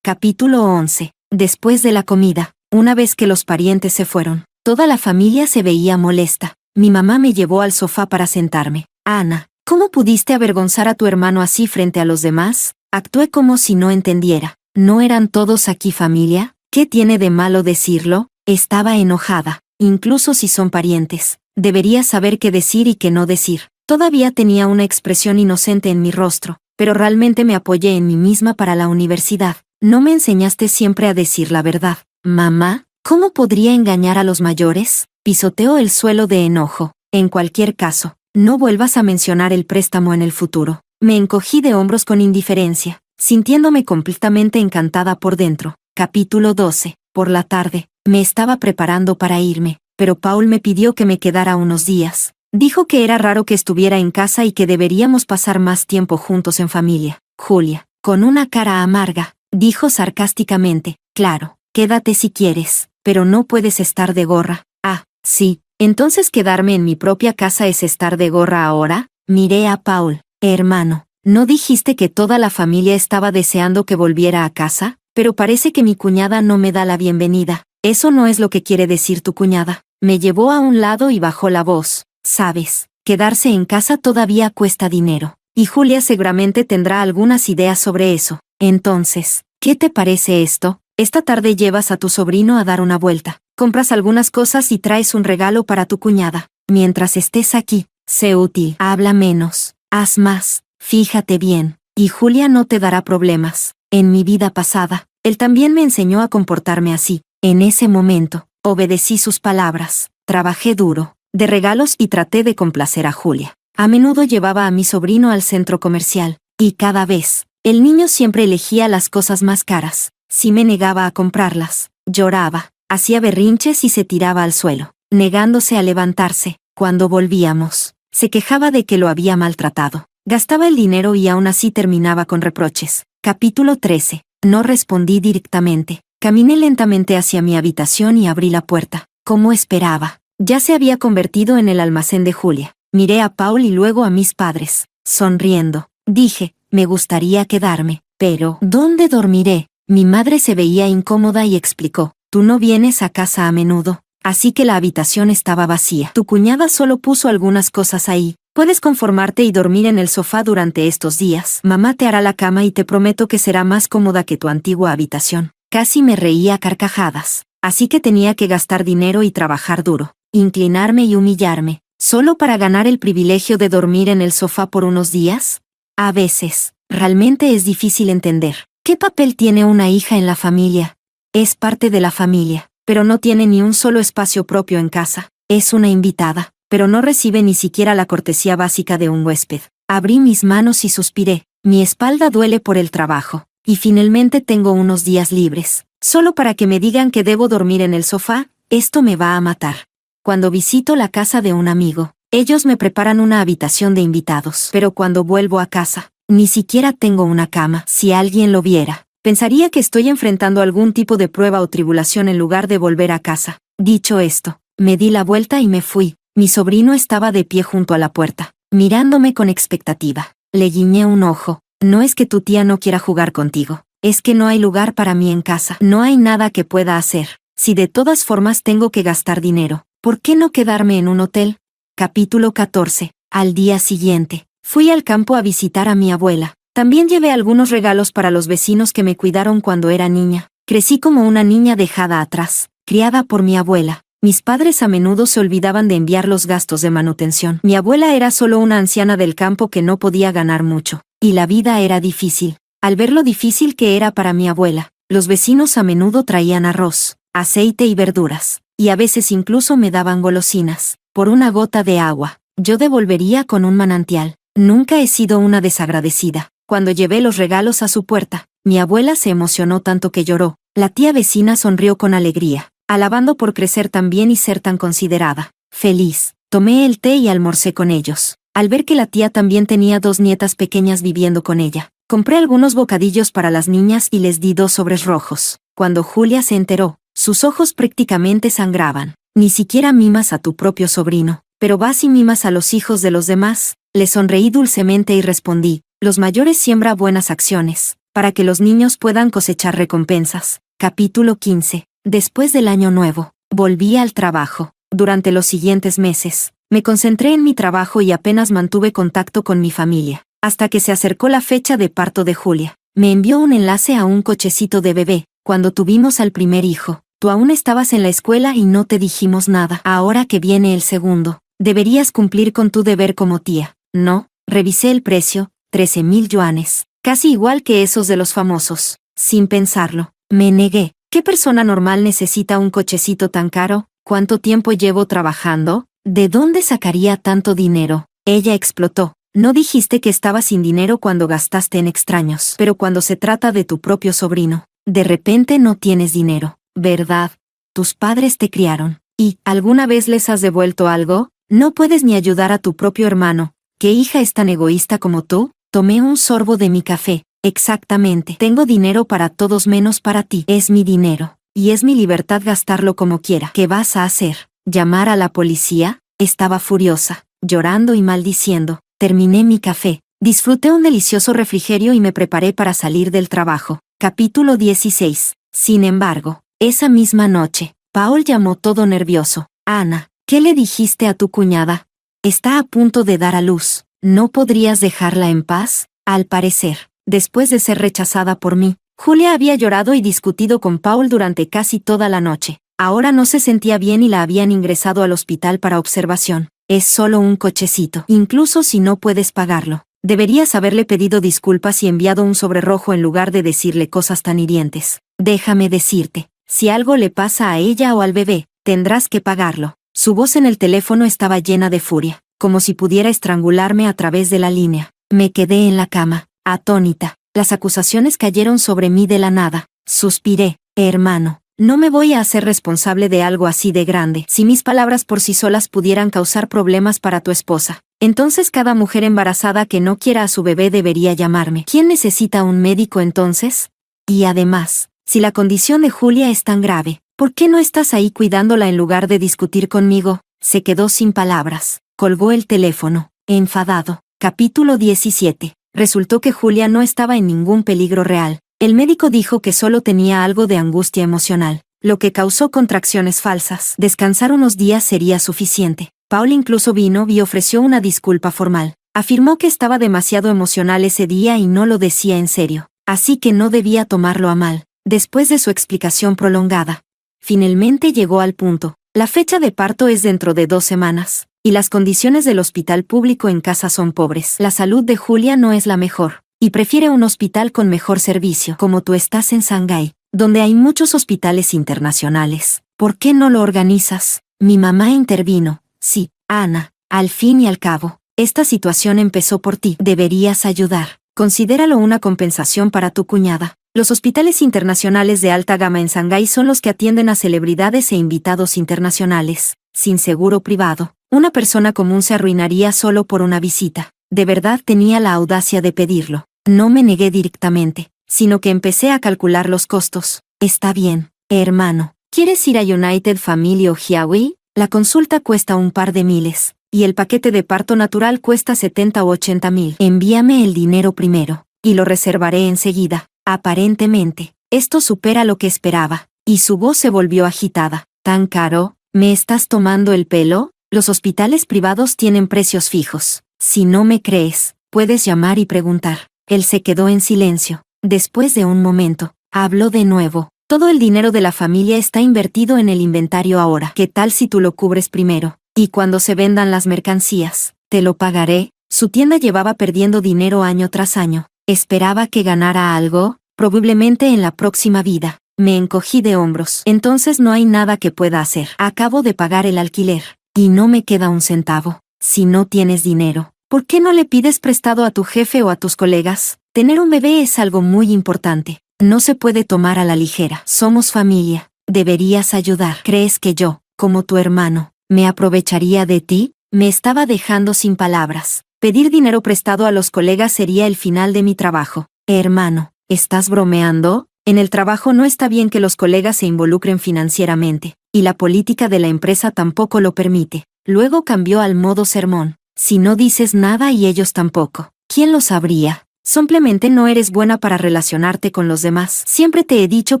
Capítulo 11. Después de la comida, una vez que los parientes se fueron, toda la familia se veía molesta. Mi mamá me llevó al sofá para sentarme. Ana, ¿cómo pudiste avergonzar a tu hermano así frente a los demás? Actué como si no entendiera. ¿No eran todos aquí familia? ¿Qué tiene de malo decirlo? Estaba enojada. Incluso si son parientes, debería saber qué decir y qué no decir. Todavía tenía una expresión inocente en mi rostro, pero realmente me apoyé en mí misma para la universidad. ¿No me enseñaste siempre a decir la verdad? Mamá, ¿cómo podría engañar a los mayores? Pisoteó el suelo de enojo. En cualquier caso, no vuelvas a mencionar el préstamo en el futuro. Me encogí de hombros con indiferencia, sintiéndome completamente encantada por dentro. Capítulo 12. Por la tarde, me estaba preparando para irme, pero Paul me pidió que me quedara unos días. Dijo que era raro que estuviera en casa y que deberíamos pasar más tiempo juntos en familia. Julia, con una cara amarga, dijo sarcásticamente, claro, quédate si quieres, pero no puedes estar de gorra. Ah, sí, entonces quedarme en mi propia casa es estar de gorra ahora. Miré a Paul. Hermano, ¿no dijiste que toda la familia estaba deseando que volviera a casa? Pero parece que mi cuñada no me da la bienvenida. Eso no es lo que quiere decir tu cuñada. Me llevó a un lado y bajó la voz. Sabes, quedarse en casa todavía cuesta dinero. Y Julia seguramente tendrá algunas ideas sobre eso. Entonces, ¿qué te parece esto? Esta tarde llevas a tu sobrino a dar una vuelta. Compras algunas cosas y traes un regalo para tu cuñada. Mientras estés aquí, sé útil. Habla menos. Haz más. Fíjate bien. Y Julia no te dará problemas. En mi vida pasada, él también me enseñó a comportarme así. En ese momento, obedecí sus palabras. Trabajé duro, de regalos y traté de complacer a Julia. A menudo llevaba a mi sobrino al centro comercial, y cada vez, el niño siempre elegía las cosas más caras. Si me negaba a comprarlas, lloraba, hacía berrinches y se tiraba al suelo, negándose a levantarse. Cuando volvíamos, se quejaba de que lo había maltratado. Gastaba el dinero y aún así terminaba con reproches. Capítulo 13. No respondí directamente. Caminé lentamente hacia mi habitación y abrí la puerta. Como esperaba, ya se había convertido en el almacén de Julia. Miré a Paul y luego a mis padres. Sonriendo, dije, me gustaría quedarme, pero ¿dónde dormiré? Mi madre se veía incómoda y explicó, tú no vienes a casa a menudo, así que la habitación estaba vacía. Tu cuñada solo puso algunas cosas ahí. Puedes conformarte y dormir en el sofá durante estos días. Mamá te hará la cama y te prometo que será más cómoda que tu antigua habitación. Casi me reía a carcajadas. Así que tenía que gastar dinero y trabajar duro, inclinarme y humillarme, solo para ganar el privilegio de dormir en el sofá por unos días. A veces, realmente es difícil entender. ¿Qué papel tiene una hija en la familia? Es parte de la familia, pero no tiene ni un solo espacio propio en casa. Es una invitada, pero no recibe ni siquiera la cortesía básica de un huésped. Abrí mis manos y suspiré. Mi espalda duele por el trabajo, y finalmente tengo unos días libres. Solo para que me digan que debo dormir en el sofá, esto me va a matar. Cuando visito la casa de un amigo, ellos me preparan una habitación de invitados. Pero cuando vuelvo a casa, ni siquiera tengo una cama. Si alguien lo viera, pensaría que estoy enfrentando algún tipo de prueba o tribulación en lugar de volver a casa. Dicho esto, me di la vuelta y me fui. Mi sobrino estaba de pie junto a la puerta, mirándome con expectativa. Le guiñé un ojo. No es que tu tía no quiera jugar contigo. Es que no hay lugar para mí en casa. No hay nada que pueda hacer. Si de todas formas tengo que gastar dinero, ¿por qué no quedarme en un hotel? Capítulo 14. Al día siguiente, fui al campo a visitar a mi abuela. También llevé algunos regalos para los vecinos que me cuidaron cuando era niña. Crecí como una niña dejada atrás, criada por mi abuela. Mis padres a menudo se olvidaban de enviar los gastos de manutención. Mi abuela era solo una anciana del campo que no podía ganar mucho, y la vida era difícil. Al ver lo difícil que era para mi abuela, los vecinos a menudo traían arroz, aceite y verduras, y a veces incluso me daban golosinas. Por una gota de agua, yo devolvería con un manantial. Nunca he sido una desagradecida. Cuando llevé los regalos a su puerta, mi abuela se emocionó tanto que lloró. La tía vecina sonrió con alegría, alabando por crecer tan bien y ser tan considerada. Feliz, tomé el té y almorcé con ellos. Al ver que la tía también tenía 2 nietas pequeñas viviendo con ella, compré algunos bocadillos para las niñas y les di 2 sobres rojos. Cuando Julia se enteró, sus ojos prácticamente sangraban. Ni siquiera mimas a tu propio sobrino, pero vas y mimas a los hijos de los demás. Le sonreí dulcemente y respondí, los mayores siembran buenas acciones, para que los niños puedan cosechar recompensas. Capítulo 15. Después del año nuevo, volví al trabajo. Durante los siguientes meses, me concentré en mi trabajo y apenas mantuve contacto con mi familia, hasta que se acercó la fecha de parto de Julia. Me envió un enlace a un cochecito de bebé. Cuando tuvimos al primer hijo, tú aún estabas en la escuela y no te dijimos nada. Ahora que viene el segundo, deberías cumplir con tu deber como tía. No, revisé el precio, 13,000 yuanes, casi igual que esos de los famosos. Sin pensarlo, me negué. ¿Qué persona normal necesita un cochecito tan caro? ¿Cuánto tiempo llevo trabajando? ¿De dónde sacaría tanto dinero? Ella explotó. No dijiste que estabas sin dinero cuando gastaste en extraños, pero cuando se trata de tu propio sobrino, de repente no tienes dinero, ¿verdad? Tus padres te criaron. ¿Y alguna vez les has devuelto algo? No puedes ni ayudar a tu propio hermano. ¿Qué hija es tan egoísta como tú? Tomé un sorbo de mi café. Exactamente. Tengo dinero para todos menos para ti. Es mi dinero. Y es mi libertad gastarlo como quiera. ¿Qué vas a hacer? ¿Llamar a la policía? Estaba furiosa, llorando y maldiciendo. Terminé mi café. Disfruté un delicioso refrigerio y me preparé para salir del trabajo. Capítulo 16. Sin embargo, esa misma noche, Paul llamó todo nervioso. Ana, ¿qué le dijiste a tu cuñada? Está a punto de dar a luz. ¿No podrías dejarla en paz? Al parecer, después de ser rechazada por mí, Julia había llorado y discutido con Paul durante casi toda la noche. Ahora no se sentía bien y la habían ingresado al hospital para observación. Es solo un cochecito. Incluso si no puedes pagarlo, deberías haberle pedido disculpas y enviado un sobre rojo en lugar de decirle cosas tan hirientes. Déjame decirte, si algo le pasa a ella o al bebé, tendrás que pagarlo. Su voz en el teléfono estaba llena de furia, como si pudiera estrangularme a través de la línea. Me quedé en la cama, atónita. Las acusaciones cayeron sobre mí de la nada. Suspiré. Hermano, no me voy a hacer responsable de algo así de grande. Si mis palabras por sí solas pudieran causar problemas para tu esposa, entonces cada mujer embarazada que no quiera a su bebé debería llamarme. ¿Quién necesita un médico entonces? Y además, si la condición de Julia es tan grave, ¿por qué no estás ahí cuidándola en lugar de discutir conmigo? Se quedó sin palabras. Colgó el teléfono, enfadado. Capítulo 17. Resultó que Julia no estaba en ningún peligro real. El médico dijo que solo tenía algo de angustia emocional, lo que causó contracciones falsas. Descansar unos días sería suficiente. Paul incluso vino y ofreció una disculpa formal. Afirmó que estaba demasiado emocional ese día y no lo decía en serio, así que no debía tomarlo a mal. Después de su explicación prolongada, finalmente llegó al punto. La fecha de parto es dentro de 2 semanas, y las condiciones del hospital público en casa son pobres. La salud de Julia no es la mejor, y prefiere un hospital con mejor servicio. Como tú estás en Shanghái, donde hay muchos hospitales internacionales, ¿por qué no lo organizas? Mi mamá intervino. Sí, Ana, al fin y al cabo, esta situación empezó por ti. Deberías ayudar. Considéralo una compensación para tu cuñada. Los hospitales internacionales de alta gama en Shanghái son los que atienden a celebridades e invitados internacionales. Sin seguro privado, una persona común se arruinaría solo por una visita. De verdad tenía la audacia de pedirlo. No me negué directamente, sino que empecé a calcular los costos. Está bien, hermano. ¿Quieres ir a United Family o Huawei? La consulta cuesta un par de miles, y el paquete de parto natural cuesta 70 o 80,000. Envíame el dinero primero, y lo reservaré enseguida. Aparentemente, esto supera lo que esperaba, y su voz se volvió agitada. ¿Tan caro? ¿Me estás tomando el pelo? Los hospitales privados tienen precios fijos. Si no me crees, puedes llamar y preguntar. Él se quedó en silencio. Después de un momento, habló de nuevo. Todo el dinero de la familia está invertido en el inventario ahora. ¿Qué tal si tú lo cubres primero? Y cuando se vendan las mercancías, te lo pagaré. Su tienda llevaba perdiendo dinero año tras año. ¿Esperaba que ganara algo? Probablemente en la próxima vida. Me encogí de hombros. Entonces no hay nada que pueda hacer. Acabo de pagar el alquiler, y no me queda un centavo. Si no tienes dinero, ¿por qué no le pides prestado a tu jefe o a tus colegas? Tener un bebé es algo muy importante. No se puede tomar a la ligera. Somos familia. Deberías ayudar. ¿Crees que yo, como tu hermano, me aprovecharía de ti? Me estaba dejando sin palabras. Pedir dinero prestado a los colegas sería el final de mi trabajo. Hermano, ¿estás bromeando? En el trabajo no está bien que los colegas se involucren financieramente, y la política de la empresa tampoco lo permite. Luego cambió al modo sermón. Si no dices nada y ellos tampoco, ¿quién lo sabría? Simplemente no eres buena para relacionarte con los demás. Siempre te he dicho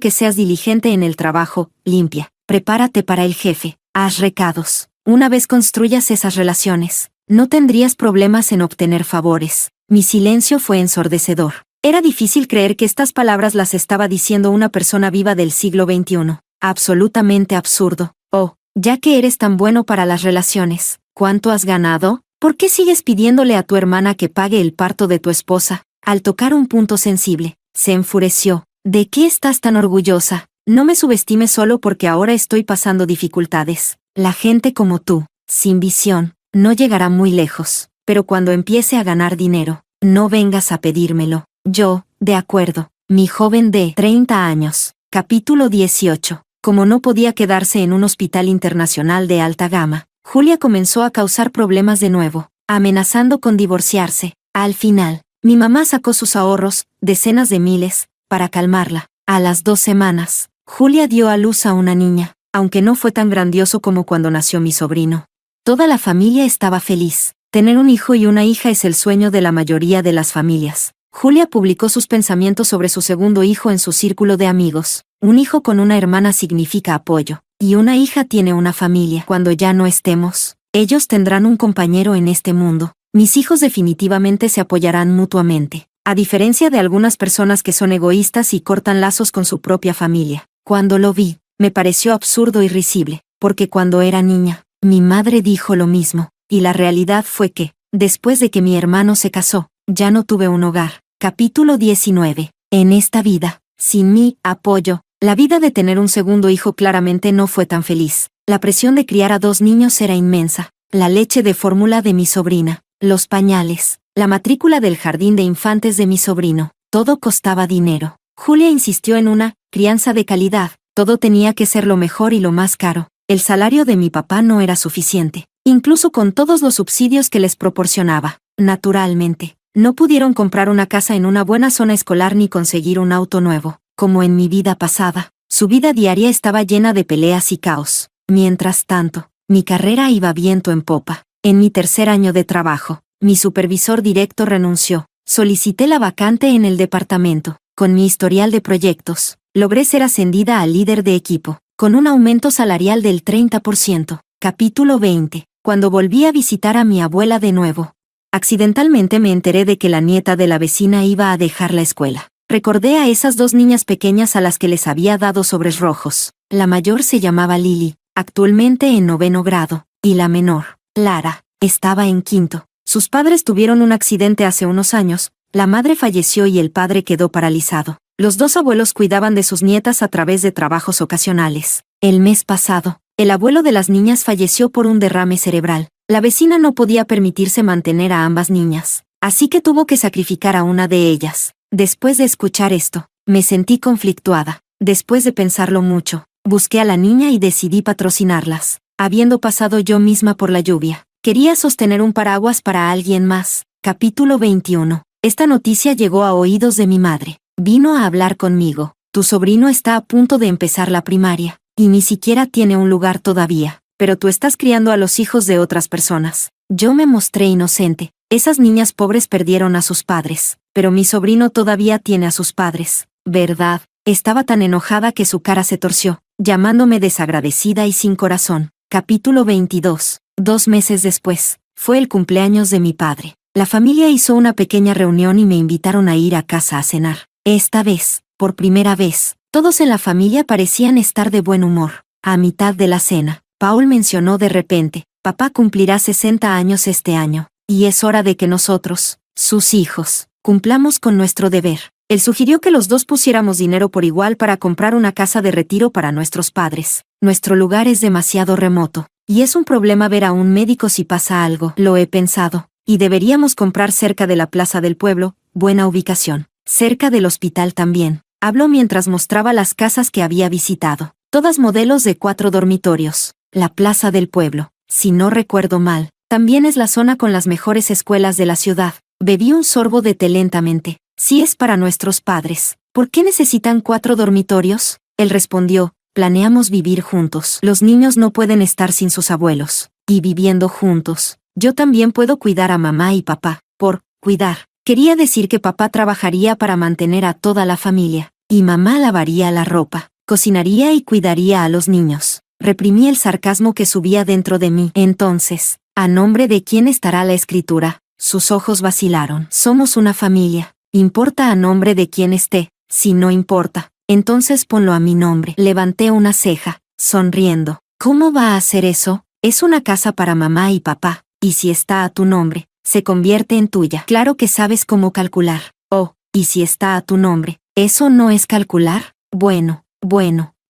que seas diligente en el trabajo, limpia, prepárate para el jefe, haz recados. Una vez construyas esas relaciones, no tendrías problemas en obtener favores. Mi silencio fue ensordecedor. Era difícil creer que estas palabras las estaba diciendo una persona viva del siglo XXI. Absolutamente absurdo. Oh, ya que eres tan bueno para las relaciones, ¿cuánto has ganado? ¿Por qué sigues pidiéndole a tu hermana que pague el parto de tu esposa? Al tocar un punto sensible, se enfureció. ¿De qué estás tan orgullosa? No me subestimes solo porque ahora estoy pasando dificultades. La gente como tú, sin visión, no llegará muy lejos. Pero cuando empiece a ganar dinero, no vengas a pedírmelo. Yo, de acuerdo, mi joven de 30 años. Capítulo 18. Como no podía quedarse en un hospital internacional de alta gama, Julia comenzó a causar problemas de nuevo, amenazando con divorciarse. Al final, mi mamá sacó sus ahorros, decenas de miles, para calmarla. A las 2 semanas, Julia dio a luz a una niña, aunque no fue tan grandioso como cuando nació mi sobrino. Toda la familia estaba feliz. Tener un hijo y una hija es el sueño de la mayoría de las familias. Julia publicó sus pensamientos sobre su segundo hijo en su círculo de amigos. Un hijo con una hermana significa apoyo, y una hija tiene una familia. Cuando ya no estemos, ellos tendrán un compañero en este mundo. Mis hijos definitivamente se apoyarán mutuamente, a diferencia de algunas personas que son egoístas y cortan lazos con su propia familia. Cuando lo vi, me pareció absurdo y risible, porque cuando era niña, mi madre dijo lo mismo, y la realidad fue que, después de que mi hermano se casó, ya no tuve un hogar. Capítulo 19. En esta vida, sin mi apoyo, la vida de tener un segundo hijo claramente no fue tan feliz. La presión de criar a 2 niños era inmensa. La leche de fórmula de mi sobrina, los pañales, la matrícula del jardín de infantes de mi sobrino, todo costaba dinero. Julia insistió en una crianza de calidad. Todo tenía que ser lo mejor y lo más caro. El salario de mi papá no era suficiente, incluso con todos los subsidios que les proporcionaba. Naturalmente, no pudieron comprar una casa en una buena zona escolar ni conseguir un auto nuevo. Como en mi vida pasada, su vida diaria estaba llena de peleas y caos. Mientras tanto, mi carrera iba viento en popa. En mi tercer año de trabajo, mi supervisor directo renunció. Solicité la vacante en el departamento. Con mi historial de proyectos, logré ser ascendida a líder de equipo, con un aumento salarial del 30%. Capítulo 20. Cuando volví a visitar a mi abuela de nuevo, accidentalmente me enteré de que la nieta de la vecina iba a dejar la escuela. Recordé a esas 2 niñas pequeñas a las que les había dado sobres rojos. La mayor se llamaba Lily, actualmente en 9º grado, y la menor, Lara, estaba en 5º. Sus padres tuvieron un accidente hace unos años, la madre falleció y el padre quedó paralizado. Los 2 abuelos cuidaban de sus nietas a través de trabajos ocasionales. El mes pasado, el abuelo de las niñas falleció por un derrame cerebral. La vecina no podía permitirse mantener a ambas niñas, así que tuvo que sacrificar a una de ellas. Después de escuchar esto, me sentí conflictuada. Después de pensarlo mucho, busqué a la niña y decidí patrocinarlas. Habiendo pasado yo misma por la lluvia, quería sostener un paraguas para alguien más. Capítulo 21. Esta noticia llegó a oídos de mi madre. Vino a hablar conmigo. Tu sobrino está a punto de empezar la primaria, y ni siquiera tiene un lugar todavía, pero tú estás criando a los hijos de otras personas. Yo me mostré inocente. Esas niñas pobres perdieron a sus padres, pero mi sobrino todavía tiene a sus padres, ¿verdad? Estaba tan enojada que su cara se torció, llamándome desagradecida y sin corazón. Capítulo 22. 2 meses después, fue el cumpleaños de mi padre. La familia hizo una pequeña reunión y me invitaron a ir a casa a cenar. Esta vez, por primera vez, todos en la familia parecían estar de buen humor. A mitad de la cena, Paul mencionó de repente, papá cumplirá 60 años este año, y es hora de que nosotros, sus hijos, cumplamos con nuestro deber. Él sugirió que los 2 pusiéramos dinero por igual para comprar una casa de retiro para nuestros padres. Nuestro lugar es demasiado remoto, y es un problema ver a un médico si pasa algo. Lo he pensado, y deberíamos comprar cerca de la plaza del pueblo, buena ubicación. Cerca del hospital también. Habló mientras mostraba las casas que había visitado. Todas modelos de 4 dormitorios. La plaza del pueblo, si no recuerdo mal, también es la zona con las mejores escuelas de la ciudad. Bebí un sorbo de té lentamente. Si es para nuestros padres, ¿por qué necesitan 4 dormitorios? Él respondió, planeamos vivir juntos. Los niños no pueden estar sin sus abuelos. Y viviendo juntos, yo también puedo cuidar a mamá y papá. Por cuidar, Quería decir que papá trabajaría para mantener a toda la familia, y mamá lavaría la ropa, cocinaría y cuidaría a los niños. Reprimí el sarcasmo que subía dentro de mí. Entonces, ¿a nombre de quién estará la escritura? Sus ojos vacilaron. Somos una familia. ¿Importa a nombre de quién esté? Si no importa, entonces ponlo a mi nombre. Levanté una ceja, sonriendo. ¿Cómo va a hacer eso? Es una casa para mamá y papá, y si está a tu nombre, se convierte en tuya. Claro que sabes cómo calcular. Oh, y si está a tu nombre, ¿eso no es calcular? Bueno,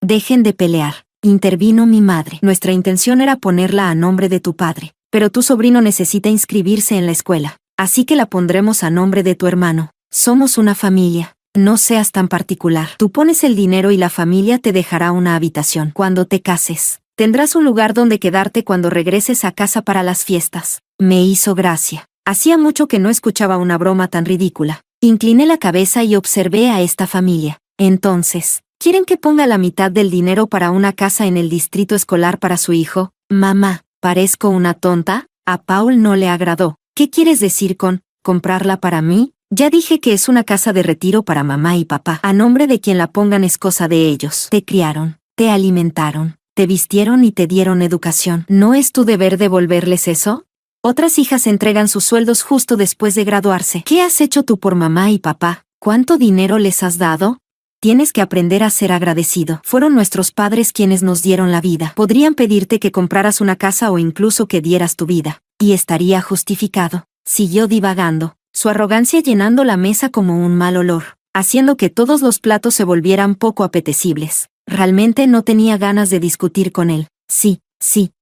dejen de pelear. Intervino mi madre. Nuestra intención era ponerla a nombre de tu padre, pero tu sobrino necesita inscribirse en la escuela, así que la pondremos a nombre de tu hermano. Somos una familia. No seas tan particular. Tú pones el dinero y la familia te dejará una habitación. Cuando te cases, tendrás un lugar donde quedarte cuando regreses a casa para las fiestas. Me hizo gracia. Hacía mucho que no escuchaba una broma tan ridícula. Incliné la cabeza y observé a esta familia. Entonces, ¿quieren que ponga la mitad del dinero para una casa en el distrito escolar para su hijo? Mamá, ¿parezco una tonta? A Paul no le agradó. ¿Qué quieres decir con comprarla para mí? Ya dije que es una casa de retiro para mamá y papá. A nombre de quien la pongan es cosa de ellos. Te criaron, te alimentaron, te vistieron y te dieron educación. ¿No es tu deber devolverles eso? Otras hijas entregan sus sueldos justo después de graduarse. ¿Qué has hecho tú por mamá y papá? ¿Cuánto dinero les has dado? Tienes que aprender a ser agradecido. Fueron nuestros padres quienes nos dieron la vida. Podrían pedirte que compraras una casa o incluso que dieras tu vida, y estaría justificado. Siguió divagando, su arrogancia llenando la mesa como un mal olor, haciendo que todos los platos se volvieran poco apetecibles. Realmente no tenía ganas de discutir con él. Sí,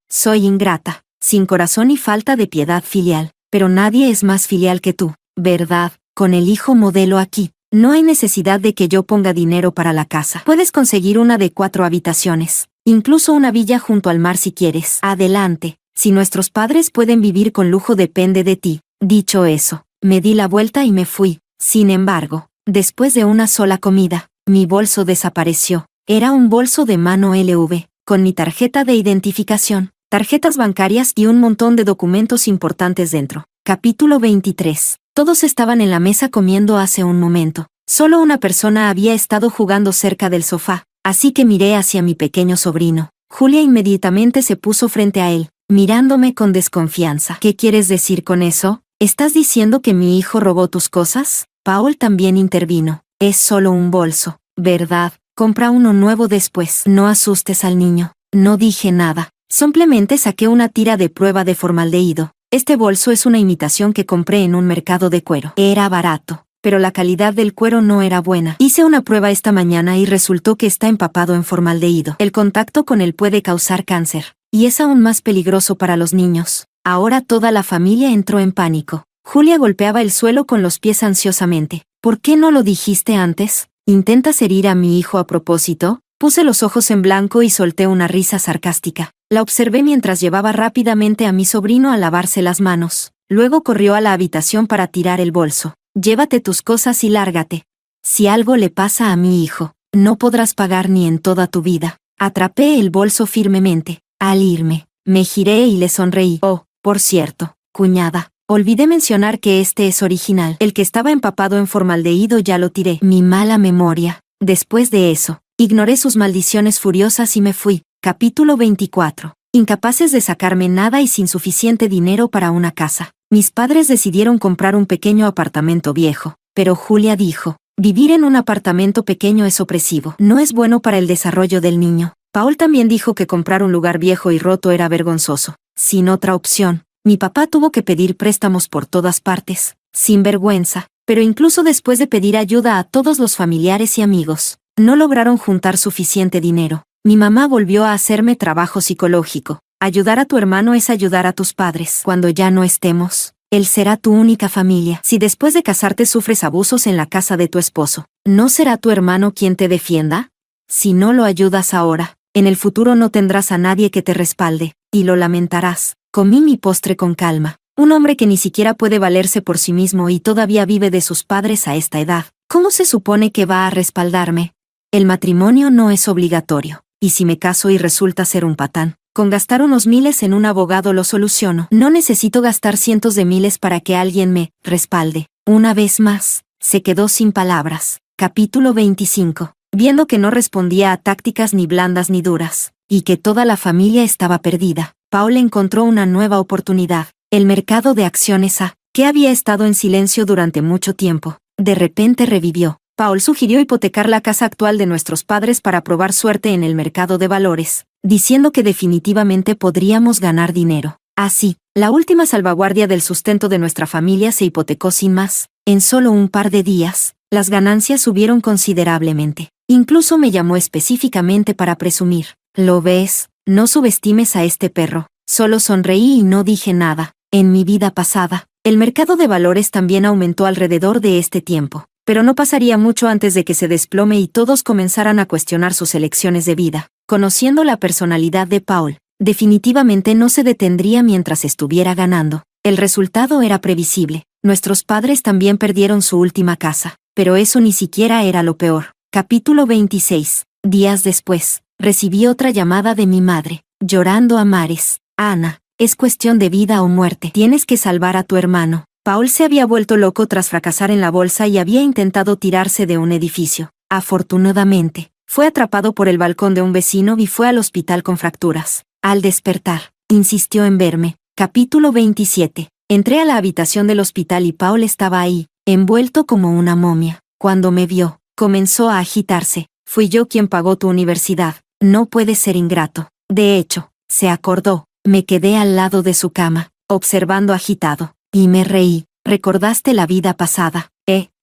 soy ingrata, sin corazón y falta de piedad filial, pero nadie es más filial que tú, ¿verdad? Con el hijo modelo aquí. No hay necesidad de que yo ponga dinero para la casa. Puedes conseguir una de 4 habitaciones, incluso una villa junto al mar si quieres. Adelante, si nuestros padres pueden vivir con lujo depende de ti. Dicho eso, me di la vuelta y me fui. Sin embargo, después de una sola comida, mi bolso desapareció. Era un bolso de mano LV, con mi tarjeta de identificación, tarjetas bancarias y un montón de documentos importantes dentro. Capítulo 23. Todos estaban en la mesa comiendo hace un momento. Solo una persona había estado jugando cerca del sofá, así que miré hacia mi pequeño sobrino. Julia inmediatamente se puso frente a él, mirándome con desconfianza. ¿Qué quieres decir con eso? ¿Estás diciendo que mi hijo robó tus cosas? Paul también intervino. Es solo un bolso, ¿verdad? Compra uno nuevo después. No asustes al niño. No dije nada. Simplemente saqué una tira de prueba de formaldehído. Este bolso es una imitación que compré en un mercado de cuero. Era barato, pero la calidad del cuero no era buena. Hice una prueba esta mañana y resultó que está empapado en formaldehído. El contacto con él puede causar cáncer, y es aún más peligroso para los niños. Ahora toda la familia entró en pánico. Julia golpeaba el suelo con los pies ansiosamente. ¿Por qué no lo dijiste antes? ¿Intentas herir a mi hijo a propósito? Puse los ojos en blanco y solté una risa sarcástica. La observé mientras llevaba rápidamente a mi sobrino a lavarse las manos. Luego corrió a la habitación para tirar el bolso. Llévate tus cosas y lárgate. Si algo le pasa a mi hijo, no podrás pagar ni en toda tu vida. Atrapé el bolso firmemente. Al irme, me giré y le sonreí. Oh, por cierto, cuñada, olvidé mencionar que este es original. El que estaba empapado en formaldehído ya lo tiré. Mi mala memoria. Después de eso, ignoré sus maldiciones furiosas y me fui. Capítulo 24. Incapaces de sacarme nada y sin suficiente dinero para una casa, mis padres decidieron comprar un pequeño apartamento viejo. Pero Julia dijo, vivir en un apartamento pequeño es opresivo. No es bueno para el desarrollo del niño. Paul también dijo que comprar un lugar viejo y roto era vergonzoso. Sin otra opción, mi papá tuvo que pedir préstamos por todas partes. Sin vergüenza, pero incluso después de pedir ayuda a todos los familiares y amigos, no lograron juntar suficiente dinero. Mi mamá volvió a hacerme trabajo psicológico. Ayudar a tu hermano es ayudar a tus padres. Cuando ya no estemos, él será tu única familia. Si después de casarte sufres abusos en la casa de tu esposo, ¿no será tu hermano quien te defienda? Si no lo ayudas ahora, en el futuro no tendrás a nadie que te respalde, y lo lamentarás. Comí mi postre con calma. Un hombre que ni siquiera puede valerse por sí mismo y todavía vive de sus padres a esta edad, ¿cómo se supone que va a respaldarme? El matrimonio no es obligatorio. Y si me caso y resulta ser un patán, con gastar unos miles en un abogado lo soluciono. No necesito gastar cientos de miles para que alguien me respalde. Una vez más, se quedó sin palabras. Capítulo 25. Viendo que no respondía a tácticas ni blandas ni duras, y que toda la familia estaba perdida, Paul encontró una nueva oportunidad. El mercado de acciones A, que había estado en silencio durante mucho tiempo, de repente revivió. Paul sugirió hipotecar la casa actual de nuestros padres para probar suerte en el mercado de valores, diciendo que definitivamente podríamos ganar dinero. Así, la última salvaguardia del sustento de nuestra familia se hipotecó sin más. En solo un par de días, las ganancias subieron considerablemente. Incluso me llamó específicamente para presumir. ¿Lo ves? No subestimes a este perro. Solo sonreí y no dije nada. En mi vida pasada, el mercado de valores también aumentó alrededor de este tiempo. Pero no pasaría mucho antes de que se desplome y todos comenzaran a cuestionar sus elecciones de vida. Conociendo la personalidad de Paul, definitivamente no se detendría mientras estuviera ganando. El resultado era previsible. Nuestros padres también perdieron su última casa. Pero eso ni siquiera era lo peor. Capítulo 26. Días después, recibí otra llamada de mi madre, llorando a mares. Ana, es cuestión de vida o muerte. Tienes que salvar a tu hermano. Paul se había vuelto loco tras fracasar en la bolsa y había intentado tirarse de un edificio. Afortunadamente, fue atrapado por el balcón de un vecino y fue al hospital con fracturas. Al despertar, insistió en verme. Capítulo 27. Entré a la habitación del hospital y Paul estaba ahí, envuelto como una momia. Cuando me vio, comenzó a agitarse. Fui yo quien pagó tu universidad. No puedes ser ingrato. De hecho, se acordó. Me quedé al lado de su cama, observando agitado, y me reí. ¿Recordaste la vida pasada?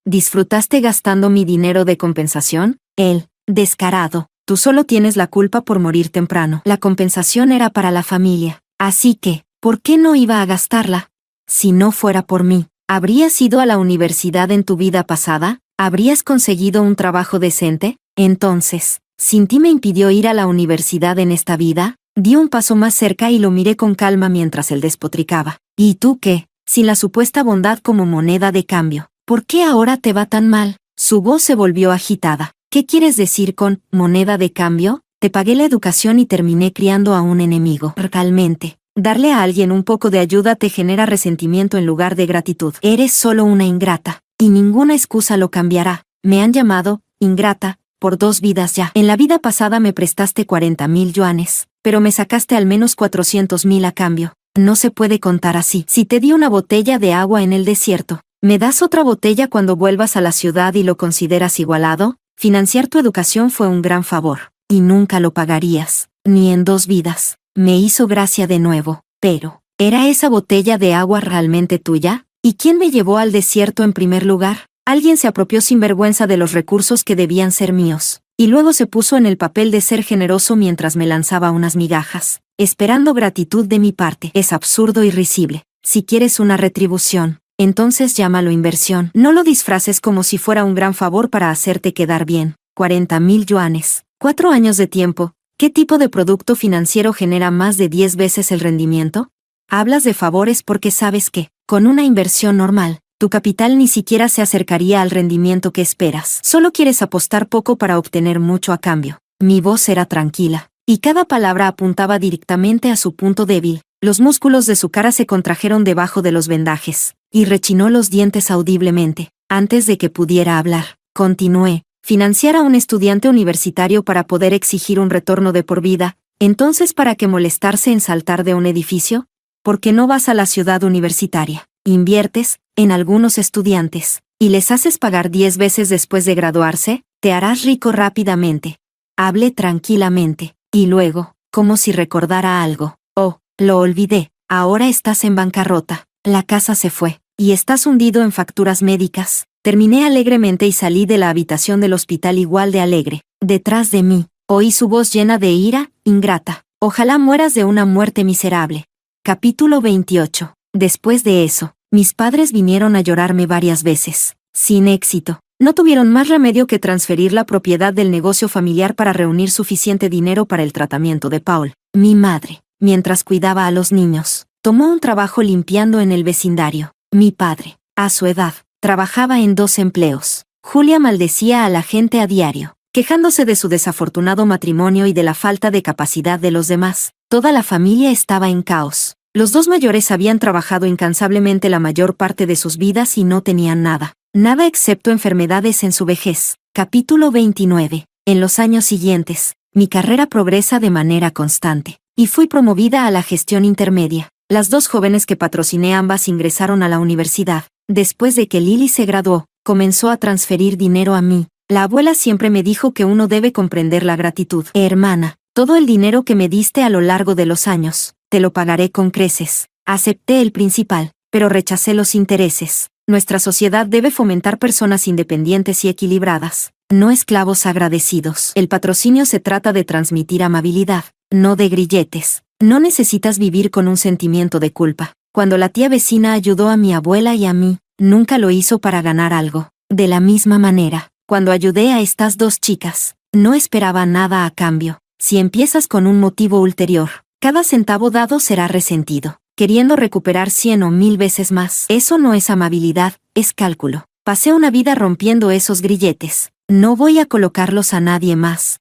¿Disfrutaste gastando mi dinero de compensación? Él, descarado. Tú solo tienes la culpa por morir temprano. La compensación era para la familia. Así que, ¿por qué no iba a gastarla? Si no fuera por mí, ¿habrías ido a la universidad en tu vida pasada? ¿Habrías conseguido un trabajo decente? Entonces, ¿sin ti me impidió ir a la universidad en esta vida? Di un paso más cerca y lo miré con calma mientras él despotricaba. ¿Y tú qué? Sin la supuesta bondad como moneda de cambio, ¿por qué ahora te va tan mal? Su voz se volvió agitada. ¿Qué quieres decir con moneda de cambio? Te pagué la educación y terminé criando a un enemigo. Realmente, darle a alguien un poco de ayuda te genera resentimiento en lugar de gratitud. Eres solo una ingrata, y ninguna excusa lo cambiará. Me han llamado ingrata por 2 vidas ya. En la vida pasada me prestaste 40,000 yuanes, pero me sacaste al menos 400,000 a cambio. No se puede contar así. Si te di una botella de agua en el desierto, ¿me das otra botella cuando vuelvas a la ciudad y lo consideras igualado? Financiar tu educación fue un gran favor, y nunca lo pagarías, ni en 2 vidas. Me hizo gracia de nuevo, pero, ¿era esa botella de agua realmente tuya? ¿Y quién me llevó al desierto en primer lugar? Alguien se apropió sin vergüenza de los recursos que debían ser míos, y luego se puso en el papel de ser generoso mientras me lanzaba unas migajas, esperando gratitud de mi parte. Es absurdo y risible. Si quieres una retribución, entonces llámalo inversión. No lo disfraces como si fuera un gran favor para hacerte quedar bien. 40,000 yuanes. 4 años de tiempo. ¿Qué tipo de producto financiero genera más de 10 veces el rendimiento? Hablas de favores porque sabes que, con una inversión normal, tu capital ni siquiera se acercaría al rendimiento que esperas. Solo quieres apostar poco para obtener mucho a cambio. Mi voz era tranquila, y cada palabra apuntaba directamente a su punto débil. Los músculos de su cara se contrajeron debajo de los vendajes, y rechinó los dientes audiblemente. Antes de que pudiera hablar, continué. Financiar a un estudiante universitario para poder exigir un retorno de por vida, entonces ¿para qué molestarse en saltar de un edificio? ¿Por qué no vas a la ciudad universitaria? Inviertes en algunos estudiantes, y les haces pagar 10 veces después de graduarse, te harás rico rápidamente. Hablé tranquilamente, y luego, como si recordara algo. Oh, lo olvidé, ahora estás en bancarrota, la casa se fue, y estás hundido en facturas médicas. Terminé alegremente y salí de la habitación del hospital igual de alegre. Detrás de mí, oí su voz llena de ira, ingrata. Ojalá mueras de una muerte miserable. Capítulo 28. Después de eso, mis padres vinieron a llorarme varias veces. Sin éxito. No tuvieron más remedio que transferir la propiedad del negocio familiar para reunir suficiente dinero para el tratamiento de Paul. Mi madre, mientras cuidaba a los niños, tomó un trabajo limpiando en el vecindario. Mi padre, a su edad, trabajaba en 2 empleos. Julia maldecía a la gente a diario, quejándose de su desafortunado matrimonio y de la falta de capacidad de los demás. Toda la familia estaba en caos. Los dos mayores habían trabajado incansablemente la mayor parte de sus vidas y no tenían nada. Nada excepto enfermedades en su vejez. Capítulo 29. En los años siguientes, mi carrera progresa de manera constante, y fui promovida a la gestión intermedia. Las dos jóvenes que patrociné ambas ingresaron a la universidad. Después de que Lily se graduó, comenzó a transferir dinero a mí. La abuela siempre me dijo que uno debe comprender la gratitud. Hermana, todo el dinero que me diste a lo largo de los años, te lo pagaré con creces. Acepté el principal, pero rechacé los intereses. Nuestra sociedad debe fomentar personas independientes y equilibradas, no esclavos agradecidos. El patrocinio se trata de transmitir amabilidad, no de grilletes. No necesitas vivir con un sentimiento de culpa. Cuando la tía vecina ayudó a mi abuela y a mí, nunca lo hizo para ganar algo. De la misma manera, cuando ayudé a estas dos chicas, no esperaba nada a cambio. Si empiezas con un motivo ulterior, cada centavo dado será resentido, queriendo recuperar 100 o 1000 veces más. Eso no es amabilidad, es cálculo. Pasé una vida rompiendo esos grilletes. No voy a colocarlos a nadie más.